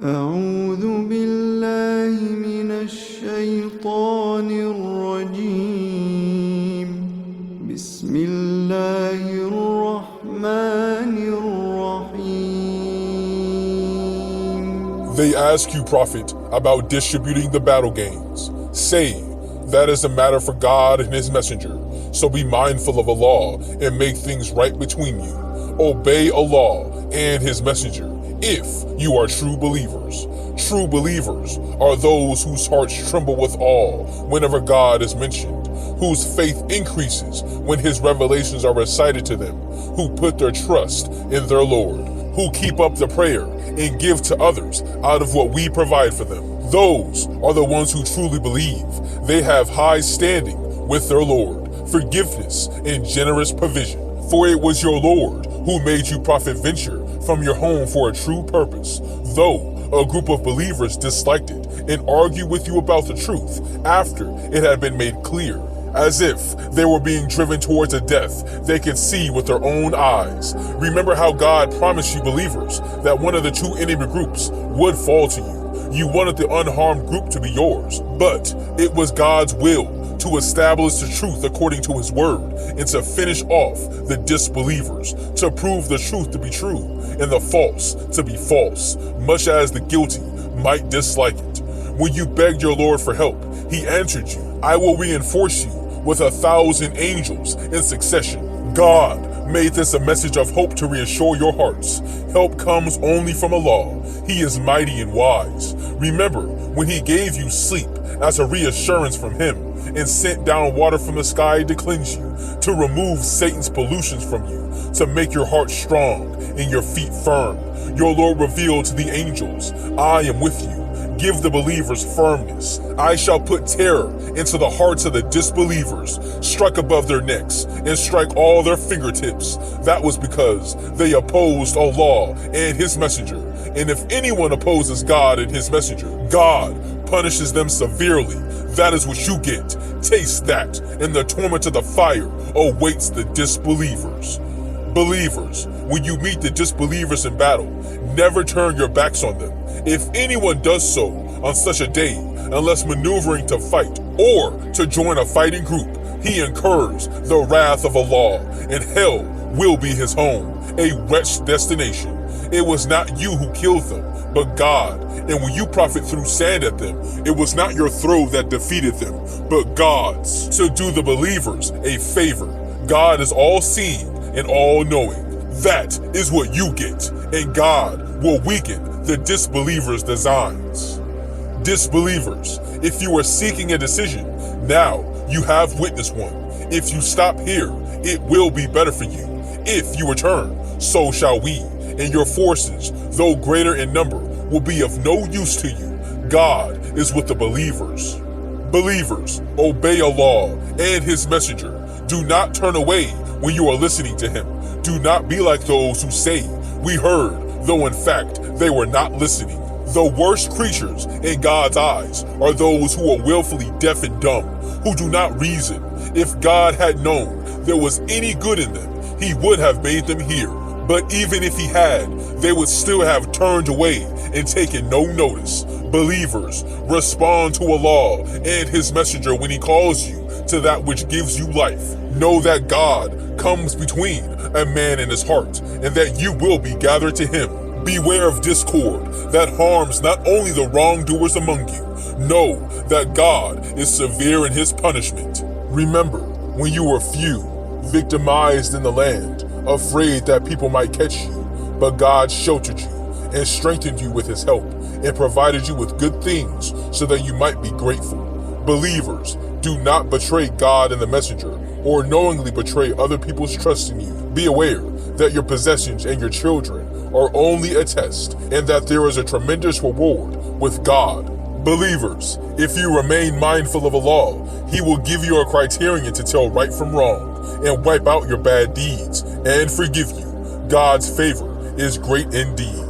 أعوذ بالله من الشيطان الرجيم بسم الله الرحمن الرحيم. They ask you, Prophet, about distributing the battle gains. Say, that is a matter for God and His Messenger, so be mindful of Allah and make things right between you. Obey Allah and His Messenger if you are true believers. True believers are those whose hearts tremble with awe whenever God is mentioned, whose faith increases when His revelations are recited to them, who put their trust in their Lord, who keep up the prayer and give to others out of what we provide for them. Those are the ones who truly believe. They have high standing with their Lord, forgiveness and generous provision. For it was your Lord who made you Prophet venture from your home for a true purpose, though a group of believers disliked it and argued with you about the truth after it had been made clear, as if they were being driven towards a death they could see with their own eyes. Remember how God promised you believers that one of the two enemy groups would fall to you. You wanted the unharmed group to be yours, but it was God's will to establish the truth according to His word and to finish off the disbelievers, to prove the truth to be true and the false to be false, much as the guilty might dislike it. When you begged your Lord for help, He answered you, I will reinforce you with 1,000 angels in succession. God made this a message of hope to reassure your hearts. Help comes only from Allah. He is mighty and wise. Remember when He gave you sleep as a reassurance from Him and sent down water from the sky to cleanse you, to remove Satan's pollutions from you, to make your heart strong and your feet firm. Your Lord revealed to the angels, I am with you. Give the believers firmness. I shall put terror into the hearts of the disbelievers, strike above their necks, and strike all their fingertips. That was because they opposed Allah and His Messenger. And if anyone opposes God and His Messenger, God punishes them severely. That is what you get. Taste that, and the torment of the fire awaits the disbelievers. Believers, when you meet the disbelievers in battle, never turn your backs on them. If anyone does so on such a day, unless maneuvering to fight or to join a fighting group, he incurs the wrath of Allah, and hell will be his home, a wretched destination. It was not you who killed them, but God. And when you Prophet threw sand at them, it was not your throw that defeated them, but God's. So do the believers a favor. God is all-seeing and all-knowing. That is what you get, and God will weaken the disbelievers' designs. Disbelievers, if you are seeking a decision, now you have witnessed one. If you stop here, it will be better for you. If you return, so shall we, and your forces, though greater in number, will be of no use to you. God is with the believers. Believers, obey Allah and His Messenger. Do not turn away when you are listening to Him. Do not be like those who say, we heard, though in fact they were not listening. The worst creatures in God's eyes are those who are willfully deaf and dumb, who do not reason. If God had known there was any good in them, He would have made them hear. But even if He had, they would still have turned away and taken no notice. Believers, respond to Allah and His Messenger when He calls you to that which gives you life. Know that God comes between a man and his heart, and that you will be gathered to Him. Beware of discord that harms not only the wrongdoers among you. Know that God is severe in His punishment. Remember when you were few, victimized in the land, afraid that people might catch you, but God sheltered you and strengthened you with His help and provided you with good things so that you might be grateful. Believers, do not betray God and the Messenger or knowingly betray other people's trust in you. Be aware that your possessions and your children are only a test, and that there is a tremendous reward with God. Believers, if you remain mindful of Allah, He will give you a criterion to tell right from wrong and wipe out your bad deeds and forgive you. God's favor is great indeed.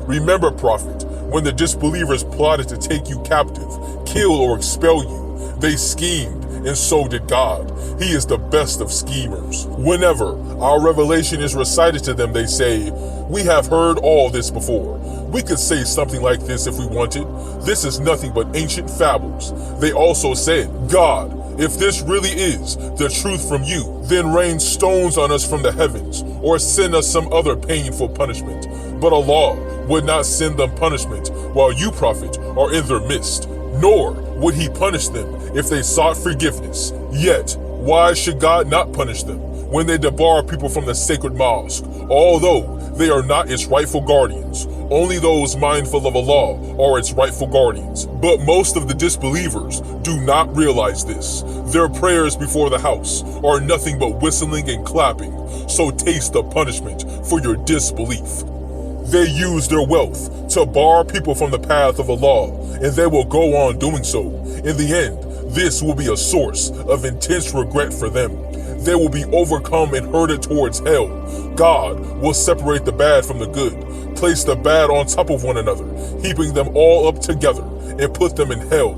Remember, Prophet, when the disbelievers plotted to take you captive, kill or expel you, they schemed, and so did God. He is the best of schemers. Whenever our revelation is recited to them, they say, we have heard all this before. We could say something like this if we wanted. This is nothing but ancient fables. They also said, God, if this really is the truth from you, then rain stones on us from the heavens, or send us some other painful punishment. But Allah would not send them punishment while you, Prophet, are in their midst, nor would he punish them if they sought forgiveness. Yet, why should God not punish them when they debar people from the sacred mosque, although they are not its rightful guardians? Only those mindful of Allah are its rightful guardians. But most of the disbelievers do not realize this. Their prayers before the house are nothing but whistling and clapping, so taste the punishment for your disbelief. They use their wealth to bar people from the path of Allah, and they will go on doing so. In the end, this will be a source of intense regret for them. They will be overcome and herded towards hell. God will separate the bad from the good, place the bad on top of one another, heaping them all up together, and put them in hell.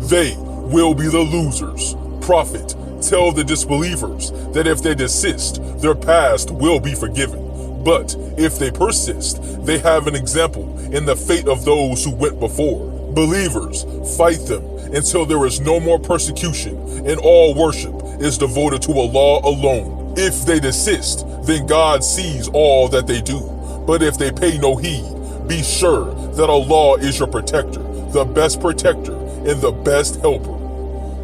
They will be the losers. Prophet, tell the disbelievers that if they desist, their past will be forgiven. But if they persist, they have an example in the fate of those who went before. Believers, fight them until there is no more persecution and all worship is devoted to Allah alone. If they desist, then God sees all that they do. But if they pay no heed, be sure that Allah is your protector, the best protector and the best helper.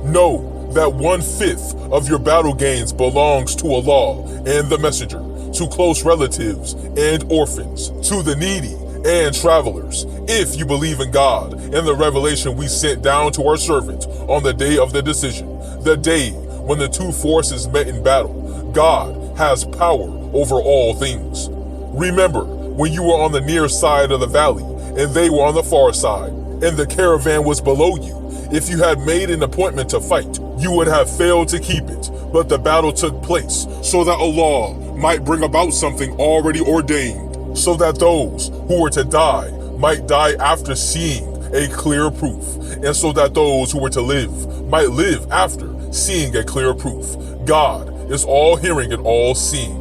Know that 1/5 of your battle gains belongs to Allah and the Messenger, to close relatives and orphans, to the needy and travelers, if you believe in God and the revelation we sent down to our servant on the day of the decision, the day when the two forces met in battle. God has power over all things. Remember when you were on the near side of the valley and they were on the far side, and the caravan was below you. If you had made an appointment to fight, you would have failed to keep it, but the battle took place so that Allah might bring about something already ordained, so that those who were to die might die after seeing a clear proof, and so that those who were to live might live after seeing a clear proof. God is all hearing and all seeing.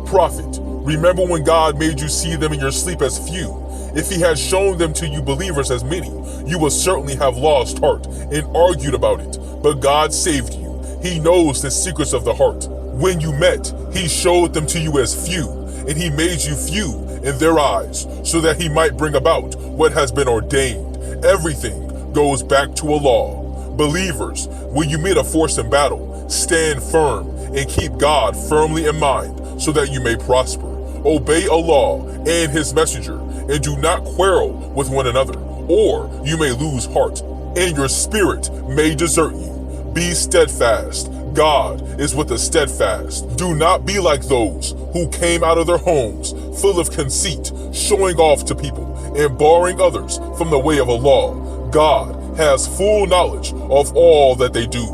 Prophet, remember when God made you see them in your sleep as few? If he had shown them to you believers as many, you would certainly have lost heart and argued about it. But God saved you. He knows the secrets of the heart. When you met, he showed them to you as few, and he made you few in their eyes, so that he might bring about what has been ordained. Everything goes back to Allah. Believers, when you meet a force in battle, stand firm and keep God firmly in mind, so that you may prosper. Obey Allah and his messenger, and do not quarrel with one another, or you may lose heart, and your spirit may desert you. Be steadfast. God is with the steadfast. Do not be like those who came out of their homes full of conceit, showing off to people and barring others from the way of Allah. God has full knowledge of all that they do.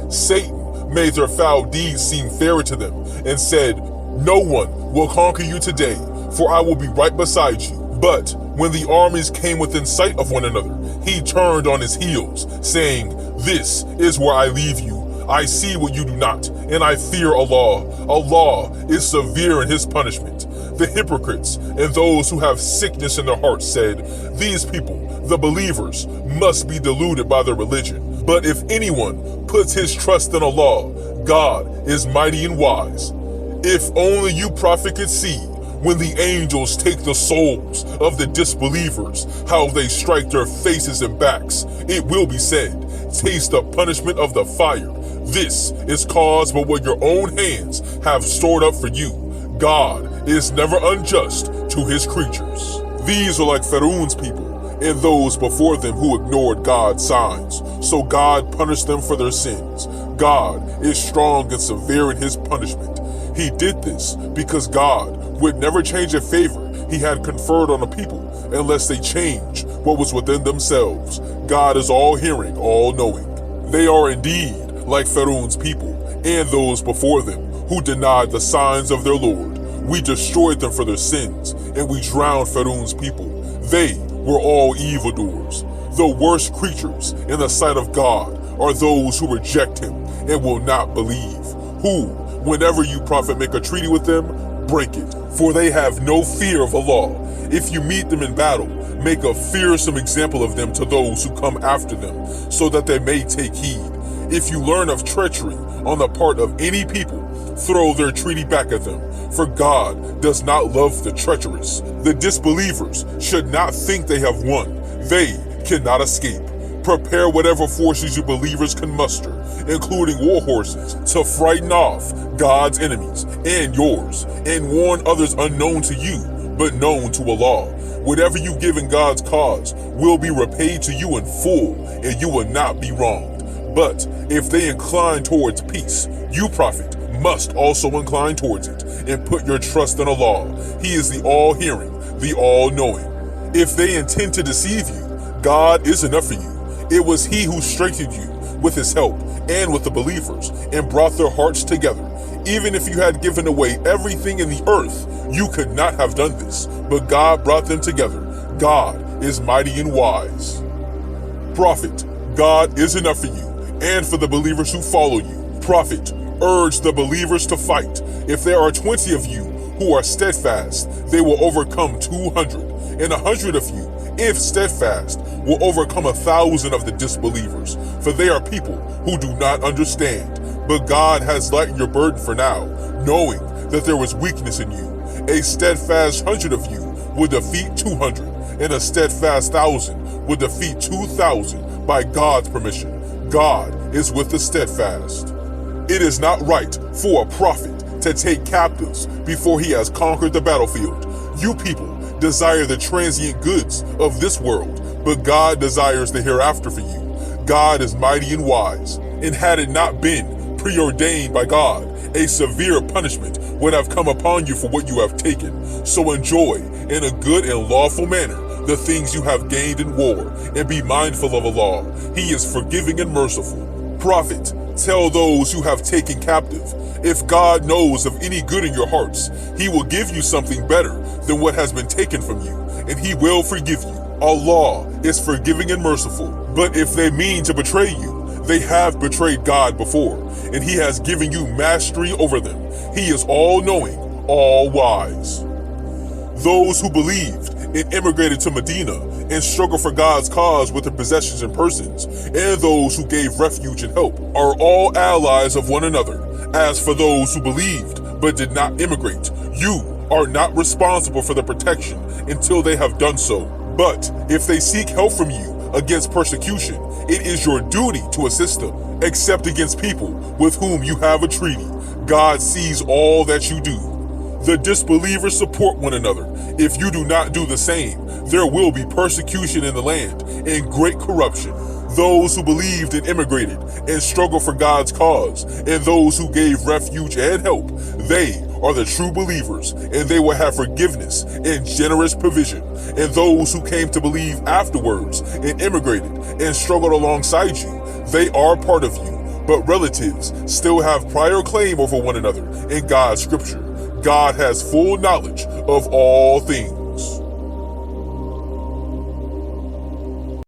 Satan made their foul deeds seem fairer to them and said, "No one will conquer you today, for I will be right beside you." But when the armies came within sight of one another, he turned on his heels, saying, "This is where I leave you. I see what you do not, and I fear Allah. Allah is severe in his punishment." The hypocrites and those who have sickness in their hearts said, "These people, the believers, must be deluded by their religion. But if anyone puts his trust in Allah, God is mighty and wise." If only you, Prophet, could see when the angels take the souls of the disbelievers, how they strike their faces and backs. It will be said, "Taste the punishment of the fire. This is caused by what your own hands have stored up for you. God is never unjust to his creatures." These are like Pharaoh's people and those before them who ignored God's signs, so God punished them for their sins. God is strong and severe in his punishment. He did this because God would never change a favor he had conferred on a people unless they change what was within themselves. God is all hearing, all knowing. They are indeed like Pharaoh's people and those before them who denied the signs of their Lord. We destroyed them for their sins, and we drowned Pharaoh's people. They were all evildoers. The worst creatures in the sight of God are those who reject him and will not believe, who, whenever you, Prophet, make a treaty with them, break it, for they have no fear of Allah. If you meet them in battle, make a fearsome example of them to those who come after them, so that they may take heed. If you learn of treachery on the part of any people, throw their treaty back at them, for God does not love the treacherous. The disbelievers should not think they have won. They cannot escape. Prepare whatever forces you believers can muster, including war horses, to frighten off God's enemies and yours, and warn others unknown to you, but known to Allah. Whatever you give in God's cause will be repaid to you in full, and you will not be wronged. But if they incline towards peace, you, Prophet, must also incline towards it, and put your trust in Allah. He is the all-hearing, the all-knowing. If they intend to deceive you, God is enough for you. It was He who strengthened you with His help and with the believers, and brought their hearts together. Even if you had given away everything in the earth, you could not have done this, but God brought them together. God is mighty and wise. Prophet, God is enough for you and for the believers who follow you. Prophet, urge the believers to fight. If there are 20 of you who are steadfast, they will overcome 200, and 100 of you, if steadfast, will overcome 1,000 of the disbelievers, for they are people who do not understand. But God has lightened your burden for now, knowing that there was weakness in you. A steadfast 100 of you will defeat 200, and a steadfast 1,000 will defeat 2,000 by God's permission. God is with the steadfast. It is not right for a prophet to take captives before he has conquered the battlefield. You people desire the transient goods of this world, but God desires the hereafter for you. God is mighty and wise, and had it not been preordained by God, a severe punishment would have come upon you for what you have taken. So enjoy in a good and lawful manner the things you have gained in war, and be mindful of Allah. He is forgiving and merciful. Prophet, tell those who have taken captive, if God knows of any good in your hearts, He will give you something better than what has been taken from you, and He will forgive you. Allah is forgiving and merciful. But if they mean to betray you, they have betrayed God before, and He has given you mastery over them. He is all-knowing, all-wise. Those who believed and immigrated to Medina and struggled for God's cause with their possessions and persons, and those who gave refuge and help, are all allies of one another. As for those who believed but did not immigrate, you are not responsible for their protection until they have done so. But if they seek help from you against persecution, it is your duty to assist them, except against people with whom you have a treaty. God sees all that you do. The disbelievers support one another. If you do not do the same, there will be persecution in the land and great corruption. Those who believed and immigrated and struggled for God's cause, and those who gave refuge and help, they are the true believers, and they will have forgiveness and generous provision. And those who came to believe afterwards and immigrated and struggled alongside you, they are part of you. But relatives still have prior claim over one another in God's scripture. God has full knowledge of all things.